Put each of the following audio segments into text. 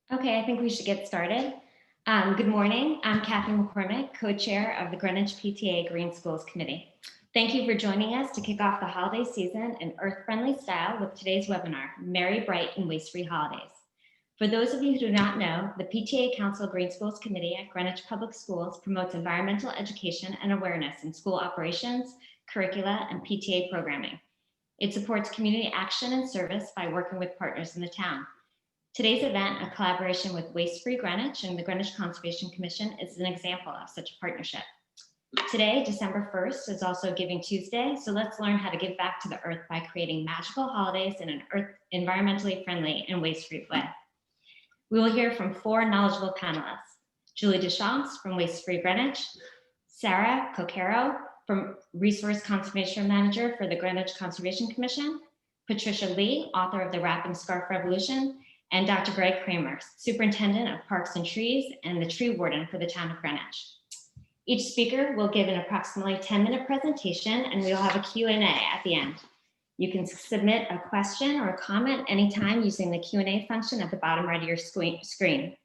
Okay, I think we should get started. Good morning. I'm Kathy McCormick, co-chair of the Greenwich PTA Green Schools Committee. Thank you for joining us to kick off the holiday season in earth-friendly style with today's webinar, Merry, Bright, and Waste-Free Holidays. For those of you who do not know, the PTA Council Green Schools Committee at Greenwich Public Schools promotes environmental education and awareness in school operations, curricula, and PTA programming. It supports community action and service by working with partners in the town. Today's event, a collaboration with Waste Free Greenwich and the Greenwich Conservation Commission, is an example of such a partnership. Today, December 1st, is also Giving Tuesday, so let's learn how to give back to the earth by creating magical holidays in an environmentally friendly and waste-free way. We will hear from 4 knowledgeable panelists: Julie DesChamps from Waste Free Greenwich, Sarah Coccaro from Resource Conservation Manager for the Greenwich Conservation Commission, Patricia Lee, author of The Wrap and Scarf Revolution, and Dr. Gregory Kramer, Superintendent of Parks and Trees and the Tree Warden for the town of Greenwich. Each speaker will give an approximately 10-minute presentation, and we will have a Q&A at the end. You can submit a question or a comment anytime using the Q&A function at the bottom right of your screen.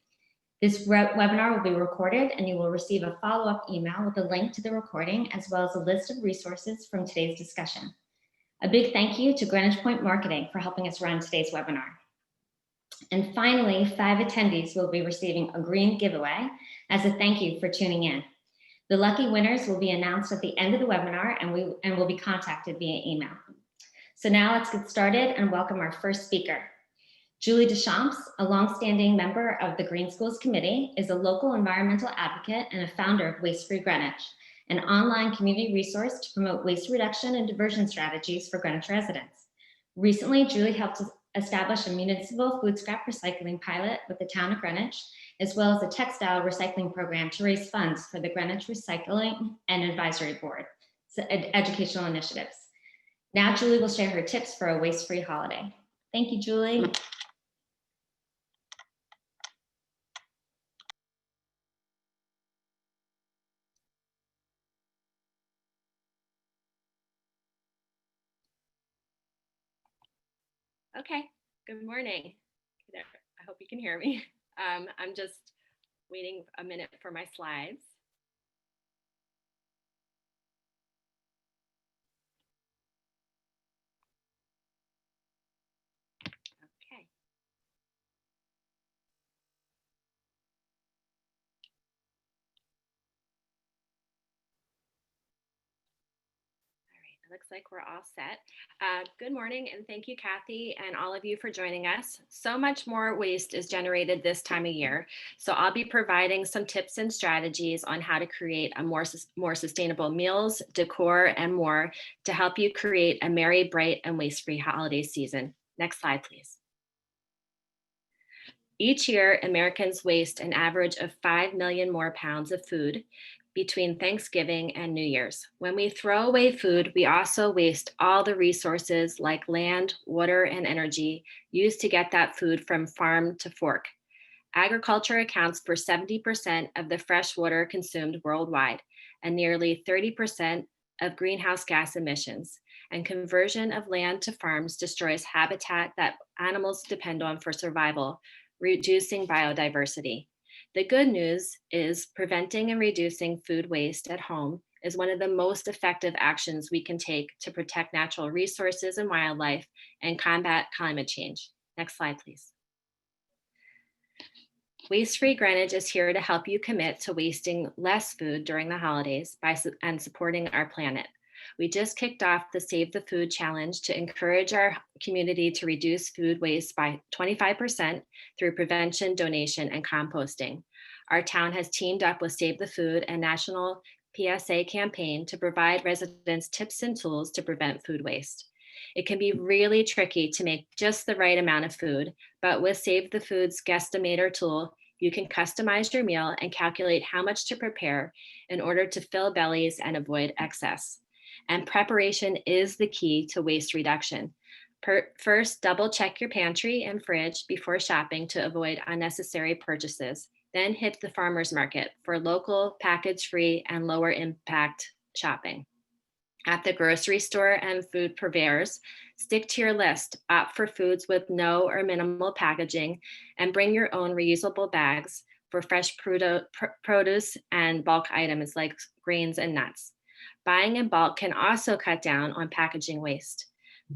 This webinar will be recorded, and you will receive a follow-up email with a link to the recording, as well as a list of resources from today's discussion. A big thank you to Greenwich Point Marketing for helping us run today's webinar. And finally, 5 attendees will be receiving a green giveaway as a thank you for tuning in. The lucky winners will be announced at the end of the webinar and will be contacted via email. So now let's get started and welcome our first speaker. Julie DesChamps, a longstanding member of the Green Schools Committee, is a local environmental advocate and a founder of Waste Free Greenwich, an online community resource to promote waste reduction and diversion strategies for Greenwich residents. Recently, Julie helped establish a municipal food scrap recycling pilot with the town of Greenwich, as well as a textile recycling program to raise funds for the Greenwich Recycling and Advisory Board, so educational initiatives. Now Julie will share her tips for a waste-free holiday. Thank you, Julie. Okay, good morning. I hope you can hear me. I'm just waiting a minute for my slides. Okay. Looks like we're all set. Good morning, and thank you, Kathy, and all of you for joining us. So much more waste is generated this time of year, so I'll be providing some tips and strategies on how to create a more sustainable meals, decor, and more to help you create a merry, bright, and waste-free holiday season. Next slide, please. Each year, Americans waste an average of 5 million more pounds of food between Thanksgiving and New Year's. When we throw away food, we also waste all the resources like land, water, and energy used to get that food from farm to fork. Agriculture accounts for 70% of the fresh water consumed worldwide and nearly 30% of greenhouse gas emissions. And conversion of land to farms destroys habitat that animals depend on for survival, reducing biodiversity. The good news is preventing and reducing food waste at home is one of the most effective actions we can take to protect natural resources and wildlife and combat climate change. Next slide, please. Waste Free Greenwich is here to help you commit to wasting less food during the holidays and supporting our planet. We just kicked off the Save the Food Challenge to encourage our community to reduce food waste by 25% through prevention, donation, and composting. Our town has teamed up with Save the Food and National PSA campaign to provide residents tips and tools to prevent food waste. It can be really tricky to make just the right amount of food, but with Save the Food's Guesstimator tool, you can customize your meal and calculate how much to prepare in order to fill bellies and avoid excess. And preparation is the key to waste reduction. First, double check your pantry and fridge before shopping to avoid unnecessary purchases. Then hit the farmer's market for local, package-free, and lower impact shopping. At the grocery store and food purveyors, Stick to your list, opt for foods with no or minimal packaging, and bring your own reusable bags for fresh produce and bulk items like grains and nuts. Buying in bulk can also cut down on packaging waste.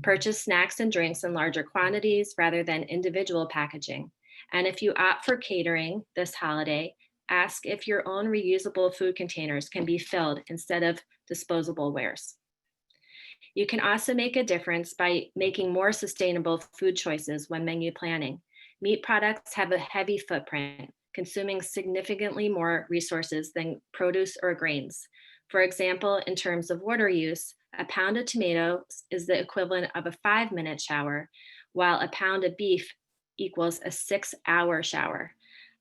Purchase snacks and drinks in larger quantities rather than individual packaging. And if you opt for catering this holiday, ask if your own reusable food containers can be filled instead of disposable wares. You can also make a difference by making more sustainable food choices when menu planning. Meat products have a heavy footprint, consuming significantly more resources than produce or grains. For example, in terms of water use, a pound of tomatoes is the equivalent of a 5-minute shower, while a pound of beef equals a 6-hour shower.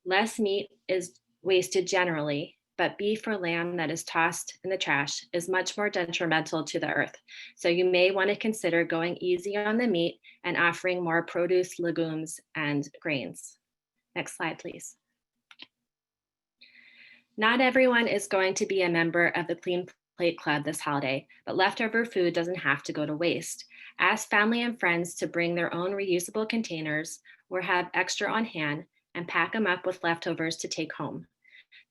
Less meat is wasted generally, but beef or lamb that is tossed in the trash is much more detrimental to the earth. So you may want to consider going easy on the meat and offering more produce, legumes, and grains. Next slide, please. Not everyone is going to be a member of the Clean Plate Club this holiday, but leftover food doesn't have to go to waste. Ask family and friends to bring their own reusable containers or have extra on hand and pack them up with leftovers to take home.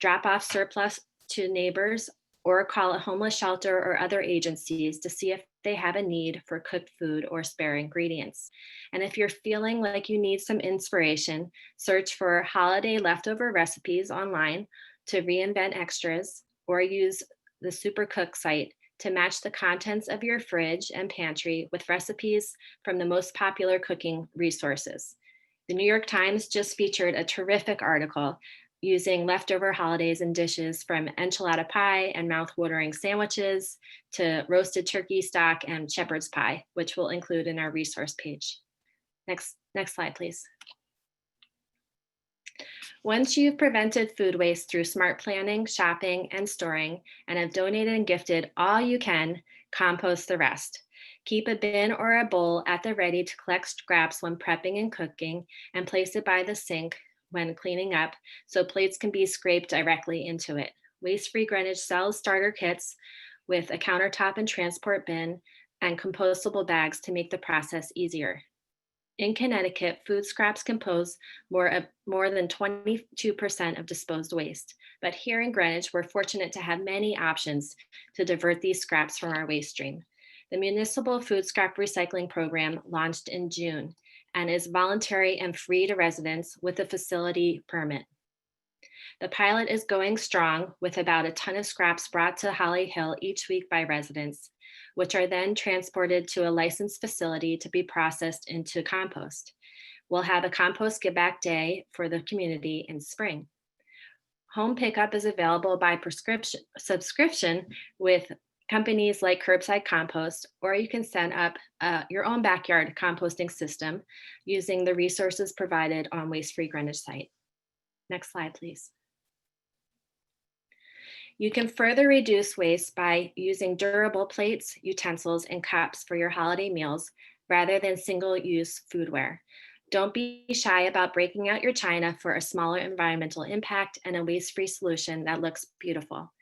Drop off surplus to neighbors or call a homeless shelter or other agencies to see if they have a need for cooked food or spare ingredients. And if you're feeling like you need some inspiration, search for holiday leftover recipes online to reinvent extras, or use the Supercook site to match the contents of your fridge and pantry with recipes from the most popular cooking resources. The New York Times just featured a terrific article using leftover holidays and dishes from enchilada pie and mouth-watering sandwiches to roasted turkey stock and shepherd's pie, which we'll include in our resource page. Next slide, please. Once you've prevented food waste through smart planning, shopping, and storing, and have donated and gifted all you can, compost the rest. Keep a bin or a bowl at the ready to collect scraps when prepping and cooking, and place it by the sink when cleaning up so plates can be scraped directly into it. Waste-Free Greenwich sells starter kits with a countertop and transport bin and compostable bags to make the process easier. In Connecticut, food scraps compose more than 22% of disposed waste. But here in Greenwich, we're fortunate to have many options to divert these scraps from our waste stream. The Municipal Food Scrap Recycling Program launched in June and is voluntary and free to residents with a facility permit. The pilot is going strong with about a ton of scraps brought to Holly Hill each week by residents, which are then transported to a licensed facility to be processed into compost. We'll have a compost give back day for the community in spring. Home pickup is available by subscription with companies like Curbside Compost, or you can set up your own backyard composting system using the resources provided on Waste-Free Greenwich site. Next slide, please. You can further reduce waste by using durable plates, utensils, and cups for your holiday meals rather than single-use foodware. Don't be shy about breaking out your china for a smaller environmental impact and a waste-free solution that looks beautiful.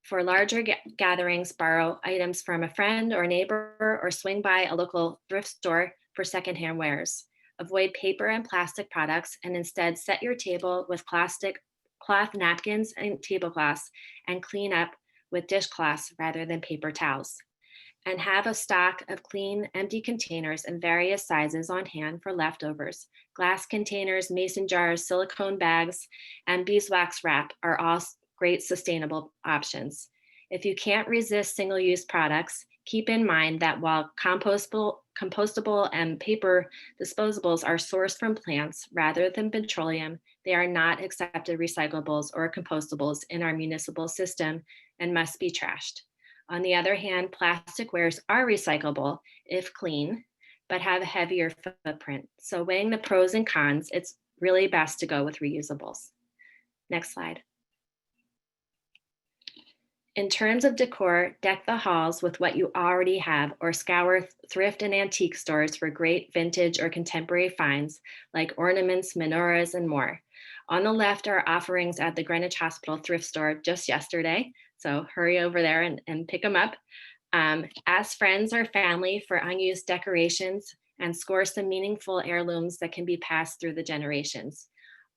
For larger gatherings, borrow items from a friend or neighbor or swing by a local thrift store for secondhand wares. Avoid paper and plastic products and instead set your table with cloth napkins and tablecloths and clean up with dishcloths rather than paper towels. And have a stock of clean, empty containers in various sizes on hand for leftovers. Glass containers, mason jars, silicone bags, and beeswax wrap are all great sustainable options. If you can't resist single-use products, keep in mind that while compostable and paper disposables are sourced from plants rather than petroleum, they are not accepted recyclables or compostables in our municipal system and must be trashed. On the other hand, plastic wares are recyclable if clean, but have a heavier footprint. So weighing the pros and cons, it's really best to go with reusables. Next slide. In terms of decor, deck the halls with what you already have or scour thrift and antique stores for great vintage or contemporary finds like ornaments, menorahs, and more. On the left are offerings at the Greenwich Hospital thrift store just yesterday, so hurry over there and pick them up. Ask friends or family for unused decorations and score some meaningful heirlooms that can be passed through the generations.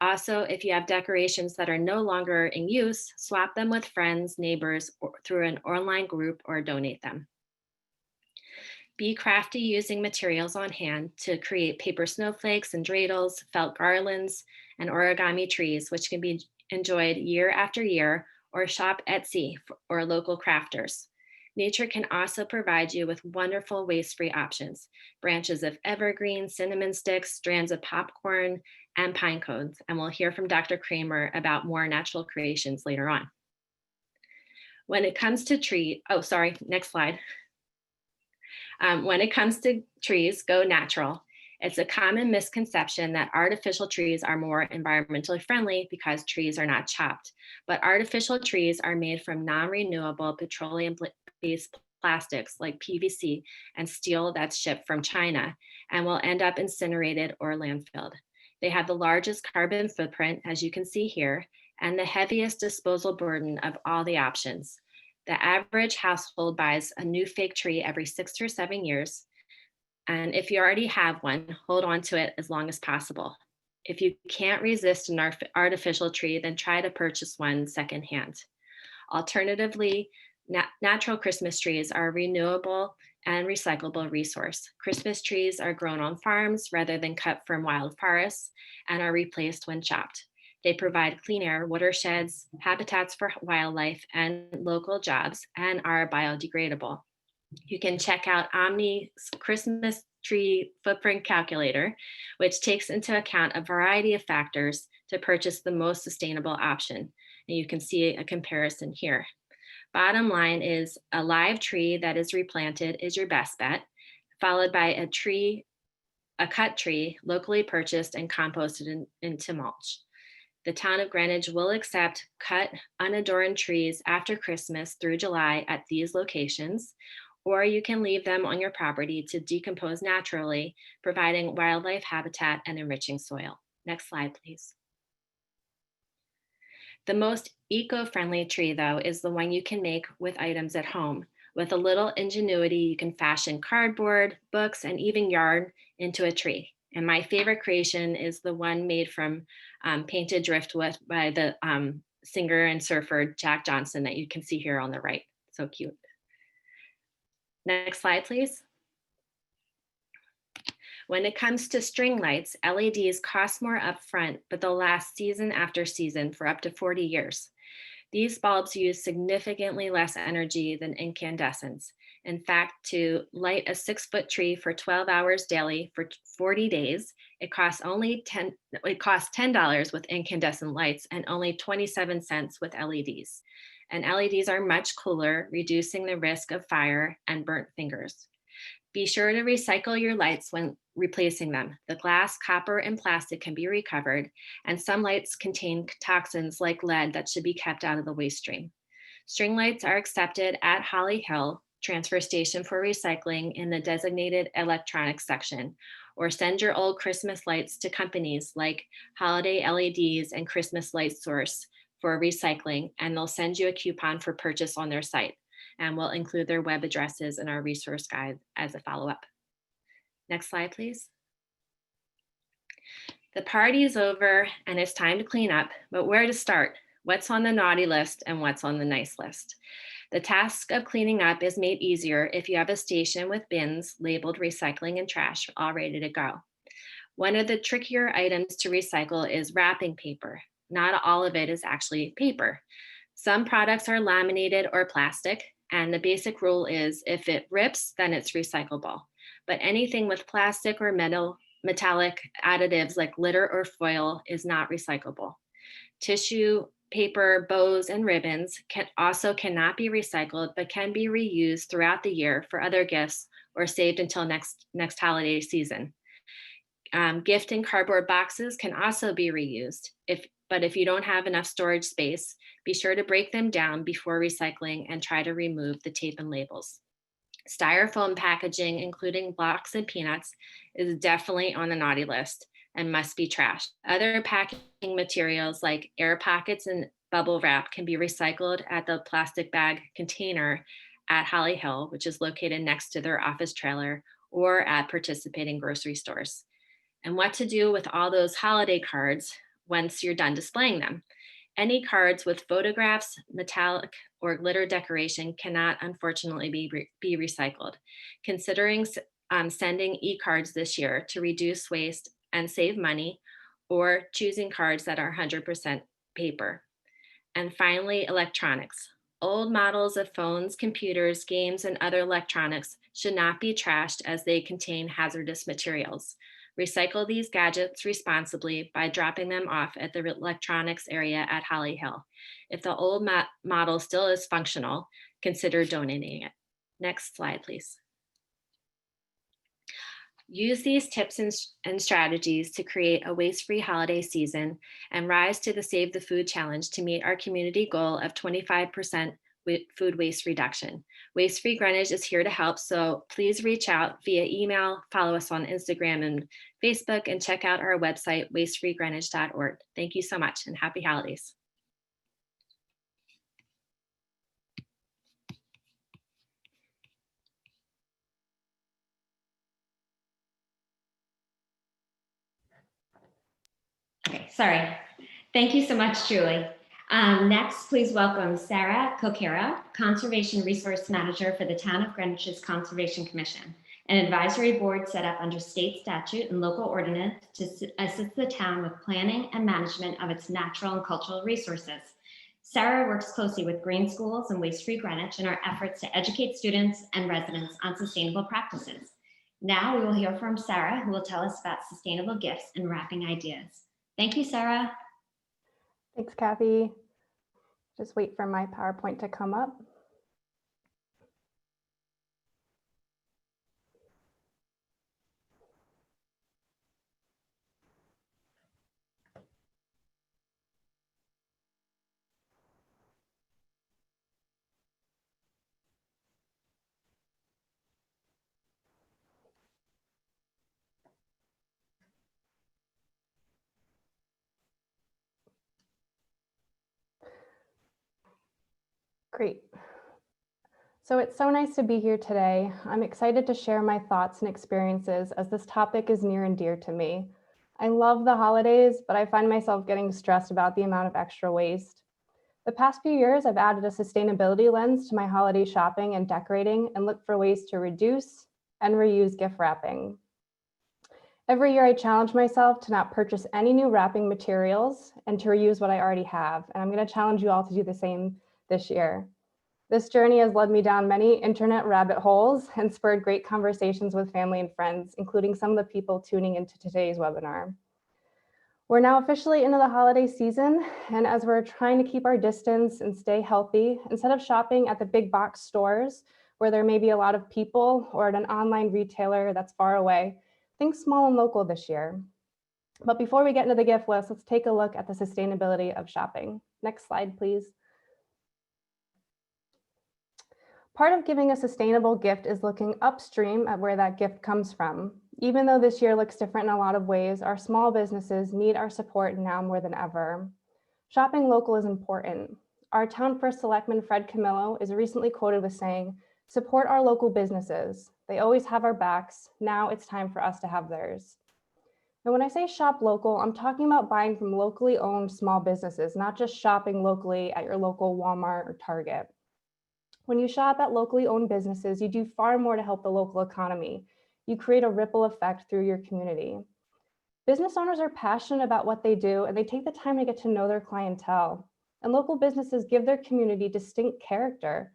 Also, if you have decorations that are no longer in use, swap them with friends, neighbors, or through an online group, or donate them. Be crafty using materials on hand to create paper snowflakes and dreidels, felt garlands, and origami trees, which can be enjoyed year after year, or shop Etsy or local crafters. Nature can also provide you with wonderful waste-free options: branches of evergreen, cinnamon sticks, strands of popcorn, and pine cones. And we'll hear from Dr. Kramer about more natural creations later on. When it comes to next slide. When it comes to trees, go natural. It's a common misconception that artificial trees are more environmentally friendly because trees are not chopped, but artificial trees are made from non-renewable petroleum-based plastics like PVC and steel that's shipped from China and will end up incinerated or landfilled. They have the largest carbon footprint, as you can see here, and the heaviest disposal burden of all the options. The average household buys a new fake tree every 6 or 7 years. And if you already have one, hold on to it as long as possible. If you can't resist an artificial tree, then try to purchase one secondhand. Alternatively, natural Christmas trees are a renewable and recyclable resource. Christmas trees are grown on farms rather than cut from wild forests and are replaced when chopped. They provide clean air, watersheds, habitats for wildlife, and local jobs, and are biodegradable. You can check out Omni's Christmas Tree Footprint Calculator, which takes into account a variety of factors to purchase the most sustainable option. And you can see a comparison here. Bottom line is a live tree that is replanted is your best bet, followed by a cut tree locally purchased and composted into mulch. The town of Greenwich will accept cut, unadorned trees after Christmas through July at these locations, or you can leave them on your property to decompose naturally, providing wildlife habitat and enriching soil. Next slide, please. The most eco-friendly tree, though, is the one you can make with items at home. With a little ingenuity, you can fashion cardboard, books, and even yarn into a tree. And my favorite creation is the one made from painted driftwood by the singer and surfer Jack Johnson that you can see here on the right. So cute. Next slide, please. When it comes to string lights, LEDs cost more upfront, but they'll last season after season for up to 40 years. These bulbs use significantly less energy than incandescents. In fact, to light a 6-foot tree for 12 hours daily for 40 days, it costs $10 with incandescent lights and only 27 cents with LEDs. And LEDs are much cooler, reducing the risk of fire and burnt fingers. Be sure to recycle your lights when replacing them. The glass, copper, and plastic can be recovered, and some lights contain toxins like lead that should be kept out of the waste stream. String lights are accepted at Holly Hill transfer station for recycling in the designated electronics section, or send your old Christmas lights to companies like Holiday LEDs and Christmas Light Source for recycling, and they'll send you a coupon for purchase on their site. And we'll include their web addresses in our resource guide as a follow-up. Next slide, please. The party is over and it's time to clean up, but where to start? What's on the naughty list and what's on the nice list? The task of cleaning up is made easier if you have a station with bins labeled recycling and trash all ready to go. One of the trickier items to recycle is wrapping paper. Not all of it is actually paper. Some products are laminated or plastic, and the basic rule is if it rips, then it's recyclable. But anything with plastic or metallic additives like glitter or foil is not recyclable. Tissue, paper, bows, and ribbons cannot be recycled, but can be reused throughout the year for other gifts or saved until next holiday season. Gift and cardboard boxes can also be reused. But if you don't have enough storage space, be sure to break them down before recycling and try to remove the tape and labels. Styrofoam packaging, including blocks and peanuts, is definitely on the naughty list and must be trashed. Other packaging materials like air pockets and bubble wrap can be recycled at the plastic bag container at Holly Hill, which is located next to their office trailer, or at participating grocery stores. And what to do with all those holiday cards once you're done displaying them. Any cards with photographs, metallic, or glitter decoration cannot unfortunately be recycled. Considering sending e-cards this year to reduce waste and save money, or choosing cards that are 100% paper. And finally, electronics. Old models of phones, computers, games, and other electronics should not be trashed as they contain hazardous materials. Recycle these gadgets responsibly by dropping them off at the electronics area at Holly Hill. If the old model still is functional, consider donating it. Next slide, please. Use these tips and strategies to create a waste-free holiday season and rise to the Save the Food Challenge to meet our community goal of 25% food waste reduction. Waste-Free Greenwich is here to help, so please reach out via email, follow us on Instagram and Facebook, and check out our website, wastefreegreenwich.org. Thank you so much and happy holidays. Okay, sorry. Thank you so much, Julie. Next, please welcome Sarah Coccaro, Conservation Resource Manager for the Town of Greenwich's Conservation Commission, an advisory board set up under state statute and local ordinance to assist the town with planning and management of its natural and cultural resources. Sarah works closely with Green Schools and Waste Free Greenwich in our efforts to educate students and residents on sustainable practices. Now we will hear from Sarah, who will tell us about sustainable gifts and wrapping ideas. Thank you, Sarah. Thanks, Kathy. Just wait for my PowerPoint to come up. Great. So it's so nice to be here today. I'm excited to share my thoughts and experiences as this topic is near and dear to me. I love the holidays, but I find myself getting stressed about the amount of extra waste. The past few years, I've added a sustainability lens to my holiday shopping and decorating and look for ways to reduce and reuse gift wrapping. Every year I challenge myself to not purchase any new wrapping materials and to reuse what I already have. And I'm going to challenge you all to do the same this year. This journey has led me down many internet rabbit holes and spurred great conversations with family and friends, including some of the people tuning into today's webinar. We're now officially into the holiday season, and as we're trying to keep our distance and stay healthy, instead of shopping at the big box stores where there may be a lot of people or at an online retailer that's far away, think small and local this year. But before we get into the gift list, let's take a look at the sustainability of shopping. Next slide, please. Part of giving a sustainable gift is looking upstream at where that gift comes from. Even though this year looks different in a lot of ways, our small businesses need our support now more than ever. Shopping local is important. Our Town First Selectman, Fred Camillo, is recently quoted with saying, "Support our local businesses. They always have our backs. Now it's time for us to have theirs." And when I say shop local, I'm talking about buying from locally owned small businesses, not just shopping locally at your local Walmart or Target. When you shop at locally owned businesses, you do far more to help the local economy. You create a ripple effect through your community. Business owners are passionate about what they do, and they take the time to get to know their clientele. And local businesses give their community distinct character.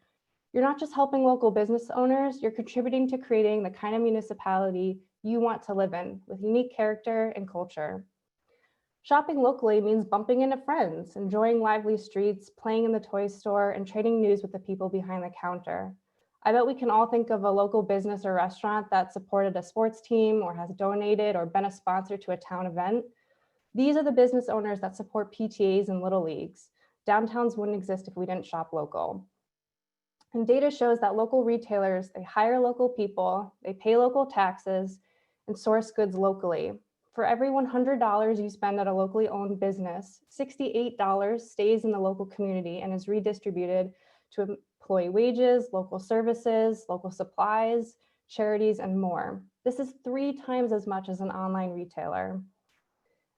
You're not just helping local business owners, you're contributing to creating the kind of municipality you want to live in with unique character and culture. Shopping locally means bumping into friends, enjoying lively streets, playing in the toy store, and trading news with the people behind the counter. I bet we can all think of a local business or restaurant that supported a sports team or has donated or been a sponsor to a town event. These are the business owners that support PTAs and little leagues. Downtowns wouldn't exist if we didn't shop local. And data shows that local retailers, they hire local people, they pay local taxes, and source goods locally. For every $100 you spend at a locally owned business, $68 stays in the local community and is redistributed to employee wages, local services, local supplies, charities, and more. This is 3 times as much as an online retailer.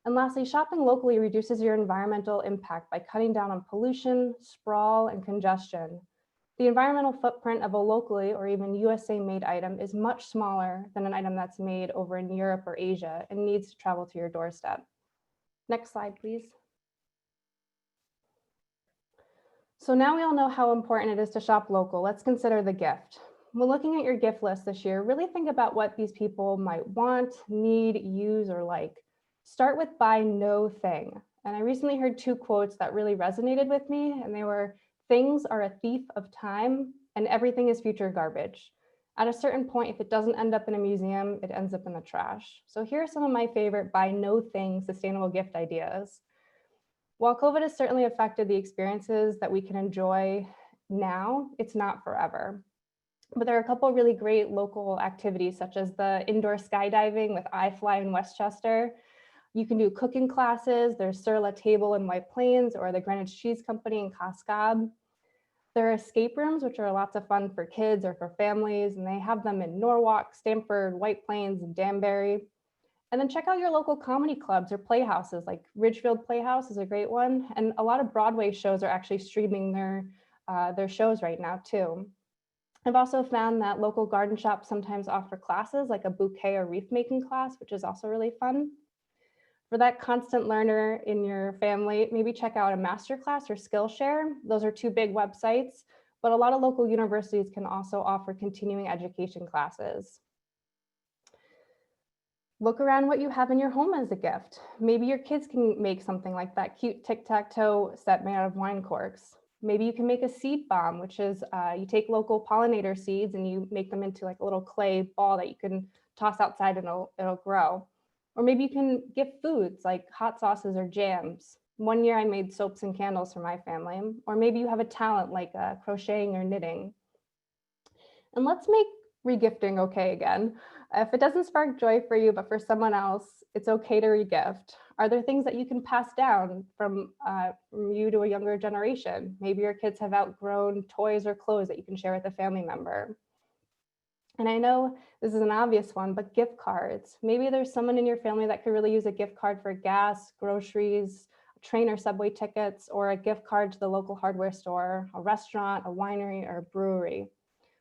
And lastly, shopping locally reduces your environmental impact by cutting down on pollution, sprawl, and congestion. The environmental footprint of a locally or even USA made item is much smaller than an item that's made over in Europe or Asia and needs to travel to your doorstep. Next slide, please. So now we all know how important it is to shop local. Let's consider the gift. When looking at your gift list this year, really think about what these people might want, need, use, or like. Start with buy no thing. And I recently heard 2 quotes that really resonated with me, and they were, "Things are a thief of time and everything is future garbage." At a certain point, if it doesn't end up in a museum, it ends up in the trash. So here are some of my favorite buy no thing sustainable gift ideas. While COVID has certainly affected the experiences that we can enjoy now, it's not forever. But there are a couple of really great local activities, such as the indoor skydiving with iFly in Westchester. You can do cooking classes. There's Sur La Table in White Plains or the Greenwich Cheese Company in Cascade. There are escape rooms, which are lots of fun for kids or for families, and they have them in Norwalk, Stamford, White Plains, and Danbury. And then check out your local comedy clubs or playhouses, like Ridgefield Playhouse is a great one. And a lot of Broadway shows are actually streaming their shows right now too. I've also found that local garden shops sometimes offer classes like a bouquet or wreath making class, which is also really fun. For that constant learner in your family, maybe check out a masterclass or Skillshare. Those are 2 big websites, but a lot of local universities can also offer continuing education classes. Look around what you have in your home as a gift. Maybe your kids can make something like that cute tic-tac-toe set made out of wine corks. Maybe you can make a seed bomb, which is you take local pollinator seeds and you make them into like a little clay ball that you can toss outside and it'll grow. Or maybe you can gift foods like hot sauces or jams. One year I made soaps and candles for my family. Or maybe you have a talent like crocheting or knitting. And let's make regifting okay again. If it doesn't spark joy for you, but for someone else, it's okay to regift. Are there things that you can pass down from you to a younger generation? Maybe your kids have outgrown toys or clothes that you can share with a family member. And I know this is an obvious one, but gift cards. Maybe there's someone in your family that could really use a gift card for gas, groceries, train or subway tickets, or a gift card to the local hardware store, a restaurant, a winery, or a brewery.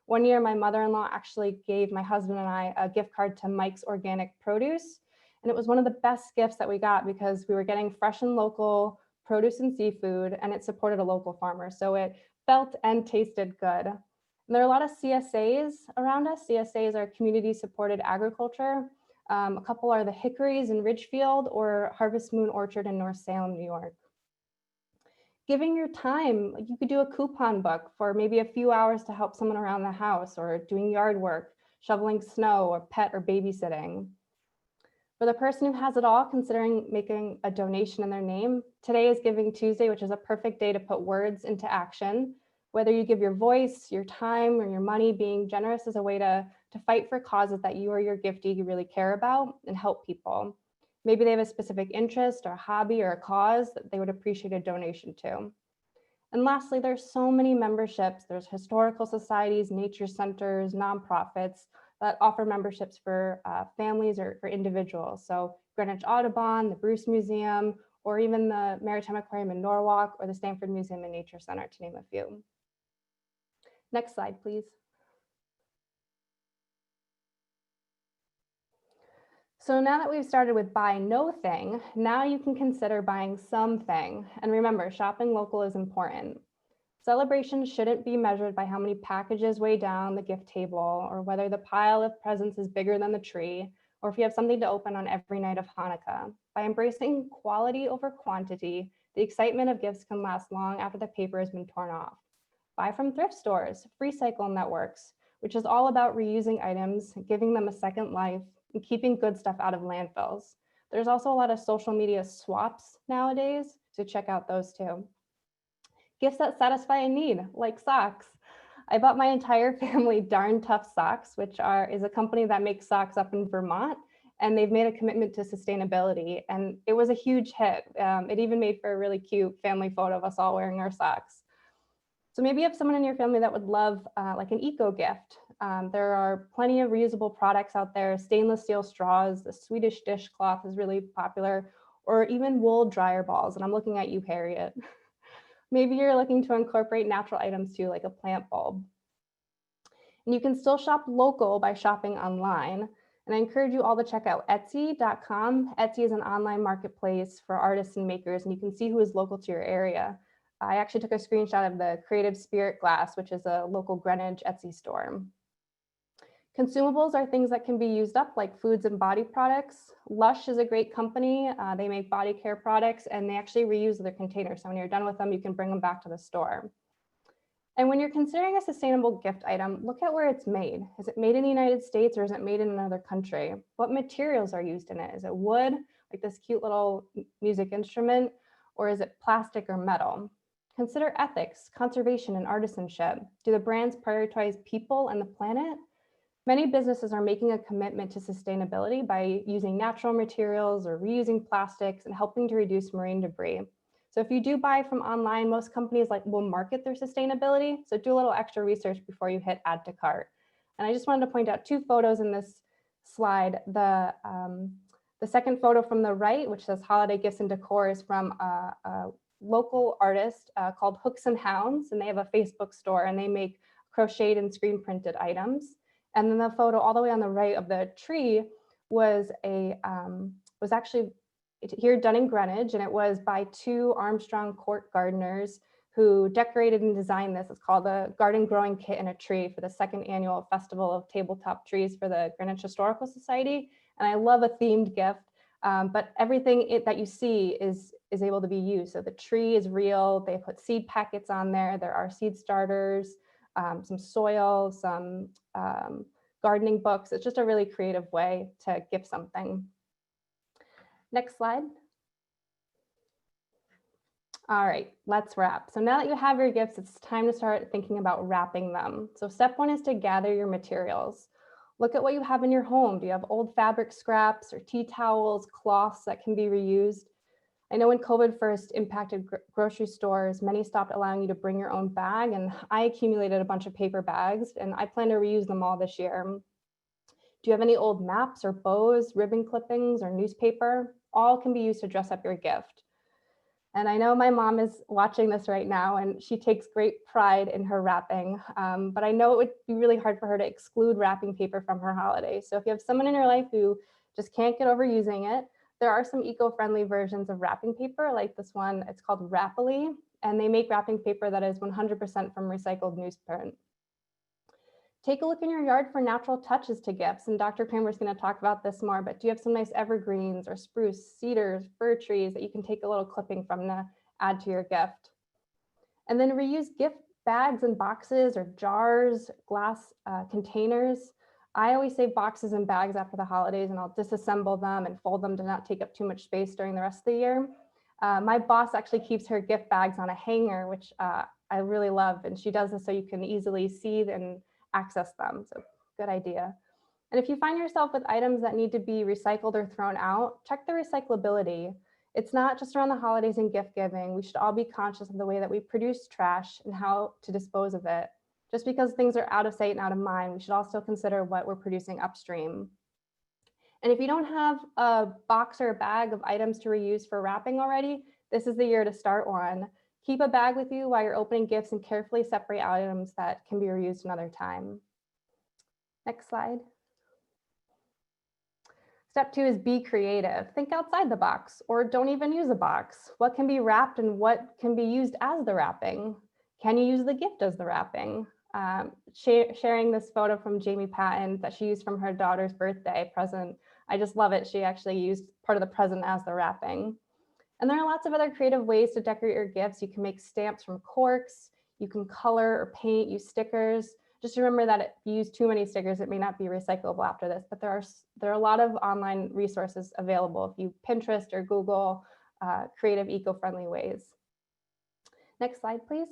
One year, my mother-in-law actually gave my husband and I a gift card to Mike's Organic Produce. And it was one of the best gifts that we got because we were getting fresh and local produce and seafood, and it supported a local farmer. So it felt and tasted good. And there are a lot of CSAs around us. CSAs are community supported agriculture. A couple are the Hickories in Ridgefield or Harvest Moon Orchard in North Salem, New York. Giving your time, like you could do a coupon book for maybe a few hours to help someone around the house or doing yard work, shoveling snow or pet or babysitting. For the person who has it all, considering making a donation in their name, today is Giving Tuesday, which is a perfect day to put words into action. Whether you give your voice, your time, or your money, being generous is a way to fight for causes that you or your giftee really care about and help people. Maybe they have a specific interest or a hobby or a cause that they would appreciate a donation to. And lastly, there's so many memberships. There's historical societies, nature centers, nonprofits that offer memberships for families or for individuals. So Greenwich Audubon, the Bruce Museum, or even the Maritime Aquarium in Norwalk or the Stanford Museum and Nature Center, to name a few. Next slide, please. So now that we've started with buy no thing, now you can consider buying something. And remember, shopping local is important. Celebrations shouldn't be measured by how many packages weigh down the gift table or whether the pile of presents is bigger than the tree, or if you have something to open on every night of Hanukkah. By embracing quality over quantity, the excitement of gifts can last long after the paper has been torn off. Buy from thrift stores, free cycle networks, which is all about reusing items, giving them a second life, and keeping good stuff out of landfills. There's also a lot of social media swaps nowadays, so check out those too. Gifts that satisfy a need, like socks. I bought my entire family Darn Tough Socks, which is a company that makes socks up in Vermont, and they've made a commitment to sustainability, and it was a huge hit. It even made for a really cute family photo of us all wearing our socks. So maybe you have someone in your family that would love like an eco gift. There are plenty of reusable products out there, stainless steel straws, the Swedish dishcloth is really popular, or even wool dryer balls. And I'm looking at you, Harriet. Maybe you're looking to incorporate natural items too, like a plant bulb. And you can still shop local by shopping online. And I encourage you all to check out Etsy.com. Etsy is an online marketplace for artists and makers, and you can see who is local to your area. I actually took a screenshot of the Creative Spirit Glass, which is a local Greenwich Etsy store. Consumables are things that can be used up, like foods and body products. Lush is a great company. They make body care products, and they actually reuse their containers. So when you're done with them, you can bring them back to the store. And when you're considering a sustainable gift item, look at where it's made. Is it made in the United States or is it made in another country? What materials are used in it? Is it wood, like this cute little music instrument, or is it plastic or metal? Consider ethics, conservation, and artisanship. Do the brands prioritize people and the planet? Many businesses are making a commitment to sustainability by using natural materials or reusing plastics and helping to reduce marine debris. So if you do buy from online, most companies will market their sustainability. So do a little extra research before you hit add to cart. And I just wanted to point out 2 photos in this slide. The second photo from the right, which says holiday gifts and decor, is from a local artist called Hooks and Hounds, and they have a Facebook store and they make crocheted and screen printed items. And then the photo all the way on the right of the tree was actually here done in Greenwich, and it was by 2 Armstrong Court gardeners who decorated and designed this. It's called the Garden Growing Kit in a Tree for the 2nd annual Festival of Tabletop Trees for the Greenwich Historical Society. And I love a themed gift, but everything that you see is able to be used. So the tree is real. They put seed packets on there. There are seed starters, some soil, some gardening books. It's just a really creative way to gift something. Next slide. All right, let's wrap. So now that you have your gifts, it's time to start thinking about wrapping them. So step 1 is to gather your materials. Look at what you have in your home. Do you have old fabric scraps or tea towels, cloths that can be reused? I know when COVID first impacted grocery stores, many stopped allowing you to bring your own bag, and I accumulated a bunch of paper bags, and I plan to reuse them all this year. Do you have any old maps or bows, ribbon clippings, or newspaper? All can be used to dress up your gift. And I know my mom is watching this right now, and she takes great pride in her wrapping, but I know it would be really hard for her to exclude wrapping paper from her holiday. So if you have someone in your life who just can't get over using it, there are some eco-friendly versions of wrapping paper, like this one. It's called Wrappily, and they make wrapping paper that is 100% from recycled newsprint. Take a look in your yard for natural touches to gifts, and Dr. Kramer is going to talk about this more, but do you have some nice evergreens or spruce, cedars, fir trees that you can take a little clipping from to add to your gift? And then reuse gift bags and boxes or jars, glass containers. I always save boxes and bags after the holidays, and I'll disassemble them and fold them to not take up too much space during the rest of the year. My boss actually keeps her gift bags on a hanger, which I really love, and she does this so you can easily see and access them. So good idea. And if you find yourself with items that need to be recycled or thrown out, check the recyclability. It's not just around the holidays and gift giving. We should all be conscious of the way that we produce trash and how to dispose of it. Just because things are out of sight and out of mind, we should also consider what we're producing upstream. And if you don't have a box or a bag of items to reuse for wrapping already, this is the year to start one. Keep a bag with you while you're opening gifts and carefully separate items that can be reused another time. Next slide. Step 2 is be creative. Think outside the box, or don't even use a box. What can be wrapped and what can be used as the wrapping? Can you use the gift as the wrapping? Sharing this photo from Jamie Patton that she used from her daughter's birthday present. I just love it. She actually used part of the present as the wrapping. And there are lots of other creative ways to decorate your gifts. You can make stamps from corks, you can color or paint, use stickers. Just remember that if you use too many stickers, it may not be recyclable after this, but there are a lot of online resources available if you Pinterest or Google creative eco-friendly ways. Next slide, please.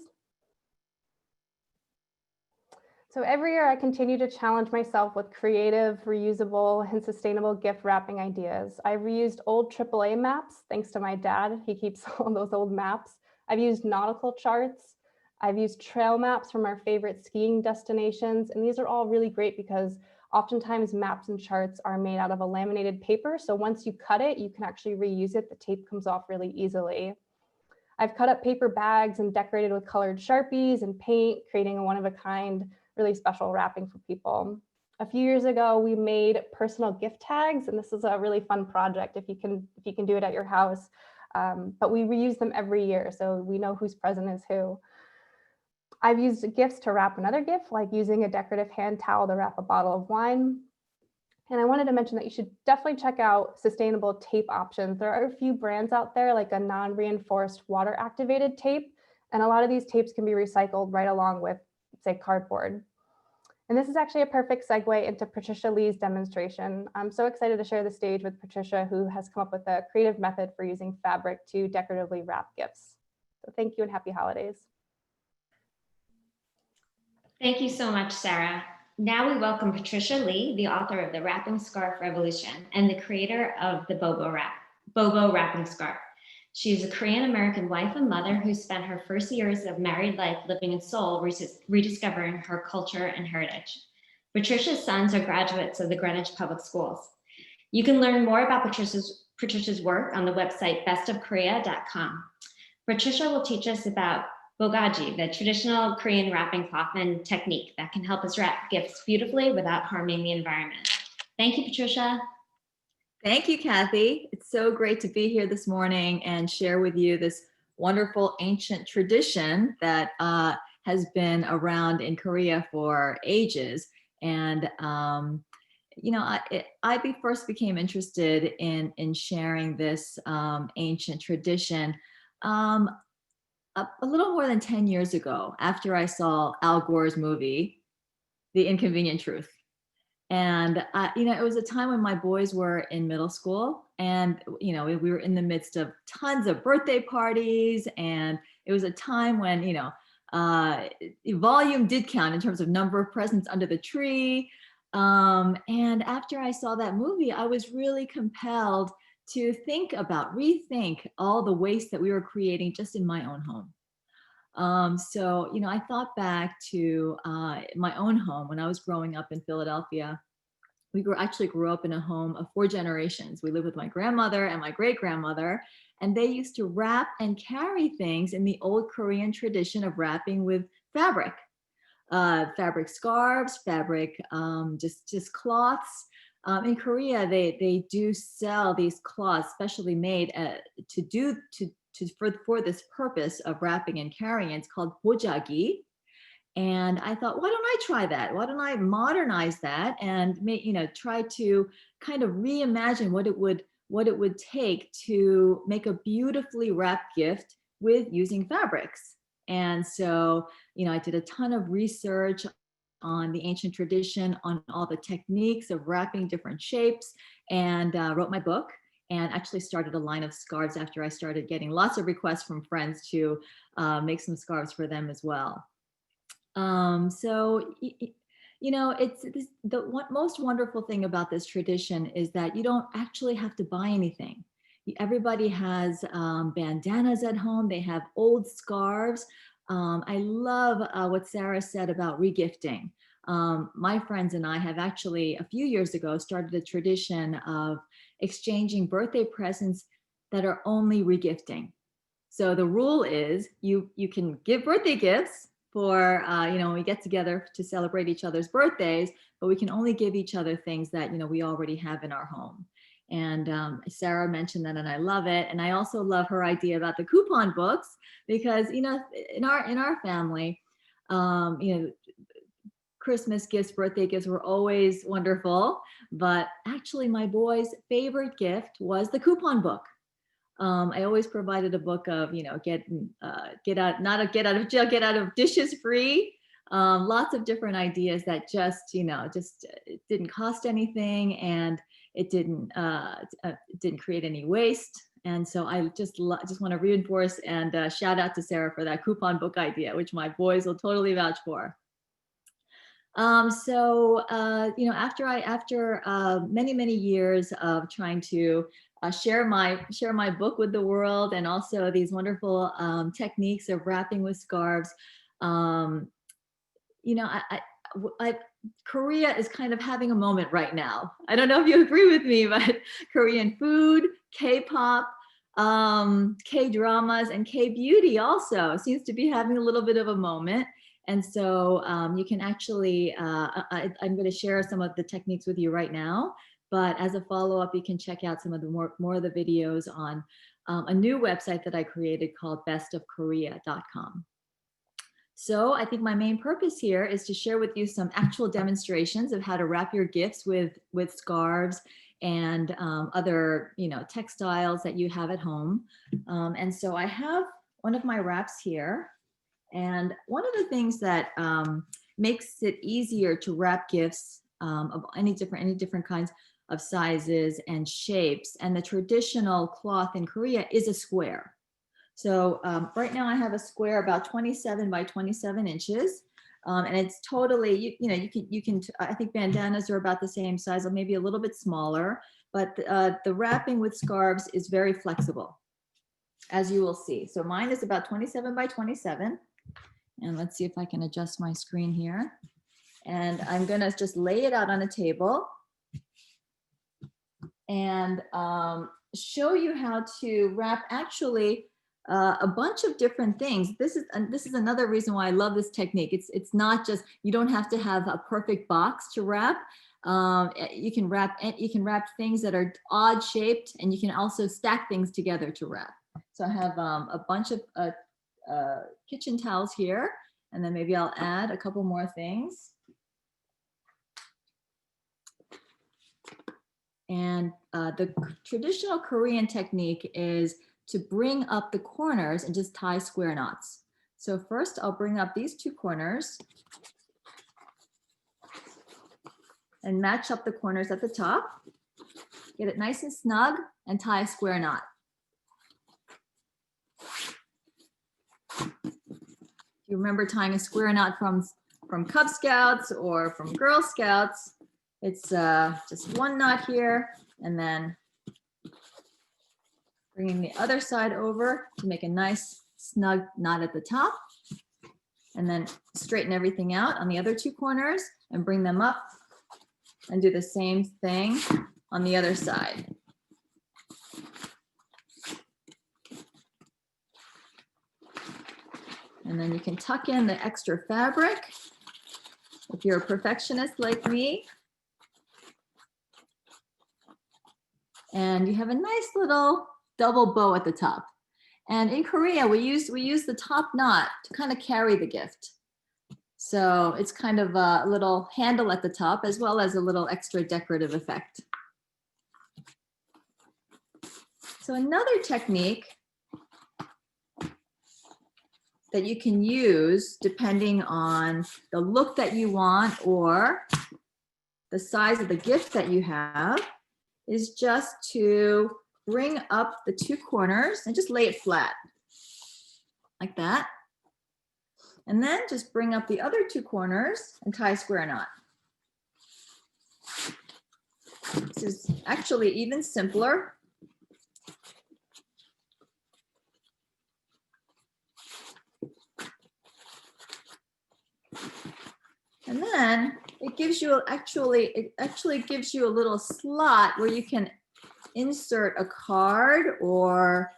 So every year I continue to challenge myself with creative, reusable, and sustainable gift wrapping ideas. I've reused old AAA maps, thanks to my dad. He keeps all those old maps. I've used nautical charts. I've used trail maps from our favorite skiing destinations, and these are all really great because oftentimes maps and charts are made out of a laminated paper. So once you cut it, you can actually reuse it. The tape comes off really easily. I've cut up paper bags and decorated with colored Sharpies and paint, creating a one-of-a-kind, really special wrapping for people. A few years ago, we made personal gift tags, and this is a really fun project if you can do it at your house. But we reuse them every year, so we know whose present is who. I've used gifts to wrap another gift, like using a decorative hand towel to wrap a bottle of wine. And I wanted to mention that you should definitely check out sustainable tape options. There are a few brands out there, like a non-reinforced water activated tape. And a lot of these tapes can be recycled right along with, say, cardboard. And this is actually a perfect segue into Patricia Lee's demonstration. I'm so excited to share the stage with Patricia, who has come up with a creative method for using fabric to decoratively wrap gifts. So thank you and happy holidays. Thank you so much, Sarah. Now we welcome Patricia Lee, the author of The Wrapping Scarf Revolution and the creator of the BOBO Wrapping Scarf. She's a Korean-American wife and mother who spent her first years of married life living in Seoul, rediscovering her culture and heritage. Patricia's sons are graduates of the Greenwich Public Schools. You can learn more about Patricia's work on the website bestofkorea.com. Patricia will teach us about bogaji, the traditional Korean wrapping cloth and technique that can help us wrap gifts beautifully without harming the environment. Thank you, Patricia. Thank you, Kathy. It's so great to be here this morning and share with you this wonderful ancient tradition that has been around in Korea for ages. And you know, I first became interested in sharing this ancient tradition a little more than 10 years ago, after I saw Al Gore's movie, The Inconvenient Truth. And, you know, it was a time when my boys were in middle school and, you know, we were in the midst of tons of birthday parties. And it was a time when, you know, volume did count in terms of number of presents under the tree. And after I saw that movie, I was really compelled to rethink all the waste that we were creating just in my own home. So, you know, I thought back to my own home when I was growing up in Philadelphia. We actually grew up in a home of 4 generations. We lived with my grandmother and my great-grandmother, and they used to wrap and carry things in the old Korean tradition of wrapping with fabric. Fabric scarves, fabric, just cloths. In Korea, they do sell these cloths specially made for this purpose of wrapping and carrying. It's called bojagi. And I thought, why don't I try that? Why don't I modernize that and try to kind of reimagine what it would take to make a beautifully wrapped gift with using fabrics. And so, you know, I did a ton of research on the ancient tradition, on all the techniques of wrapping different shapes, and wrote my book, and actually started a line of scarves after I started getting lots of requests from friends to make some scarves for them as well. So, you know, the most wonderful thing about this tradition is that you don't actually have to buy anything. Everybody has bandanas at home. They have old scarves. I love what Sarah said about regifting. My friends and I have actually, a few years ago, started a tradition of exchanging birthday presents that are only regifting. So the rule is you can give birthday gifts for, you know, when we get together to celebrate each other's birthdays, but we can only give each other things that, you know, we already have in our home. And Sarah mentioned that, and I love it. And I also love her idea about the coupon books, because, you know, in our family, you know, Christmas gifts, birthday gifts were always wonderful, but actually my boys' favorite gift was the coupon book. I always provided a book of, you know, get out of jail, get out of dishes free. Lots of different ideas that just, you know, it didn't cost anything, and it didn't create any waste. And so I just want to reinforce and shout out to Sarah for that coupon book idea, which my boys will totally vouch for. So, you know, after many years of trying to share my book with the world, and also these wonderful techniques of wrapping with scarves, You know, Korea is kind of having a moment right now. I don't know if you agree with me, but Korean food, K-pop, K-dramas, and K-beauty also seems to be having a little bit of a moment. And so you can actually, I'm going to share some of the techniques with you right now, but as a follow-up, you can check out some of the more of the videos on a new website that I created called bestofkorea.com. So I think my main purpose here is to share with you some actual demonstrations of how to wrap your gifts with scarves and other, you know, textiles that you have at home. And so I have one of my wraps here. And one of the things that makes it easier to wrap gifts of any different kinds of sizes and shapes, and the traditional cloth in Korea is a square. So right now I have a square about 27 by 27 inches. And it's totally, you can, I think bandanas are about the same size or maybe a little bit smaller, but the wrapping with scarves is very flexible, as you will see. So mine is about 27 by 27. And let's see if I can adjust my screen here. And I'm gonna just lay it out on a table and show you how to wrap actually a bunch of different things. This is another reason why I love this technique. It's not just, you don't have to have a perfect box to wrap. You can wrap things that are odd shaped, and you can also stack things together to wrap. So I have a bunch of kitchen towels here, and then maybe I'll add a couple more things. And the traditional Korean technique is to bring up the corners and just tie square knots. So first I'll bring up these two corners and match up the corners at the top, get it nice and snug, and tie a square knot. If you remember tying a square knot from Cub Scouts or from Girl Scouts, it's just one knot here, and then bringing the other side over to make a nice snug knot at the top, and then straighten everything out on the other two corners and bring them up and do the same thing on the other side. And then you can tuck in the extra fabric if you're a perfectionist like me. And you have a nice little double bow at the top. And in Korea, we use the top knot to kind of carry the gift. So it's kind of a little handle at the top, as well as a little extra decorative effect. So another technique that you can use depending on the look that you want or the size of the gift that you have is just to bring up the two corners and just lay it flat like that. And then just bring up the other two corners and tie a square knot. This is actually even simpler. And then it gives you it actually gives you a little slot where you can insert a card or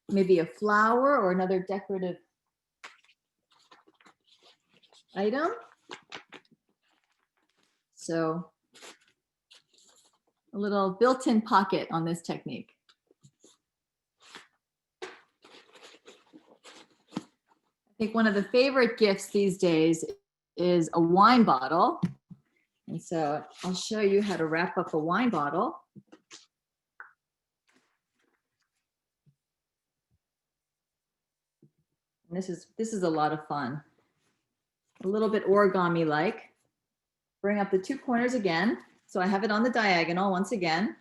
maybe a flower or another decorative item. So a little built-in pocket on this technique. I think one of the favorite gifts these days is a wine bottle. And so I'll show you how to wrap up a wine bottle. And this is a lot of fun. A little bit origami-like. Bring up the two corners again. So I have it on the diagonal once again.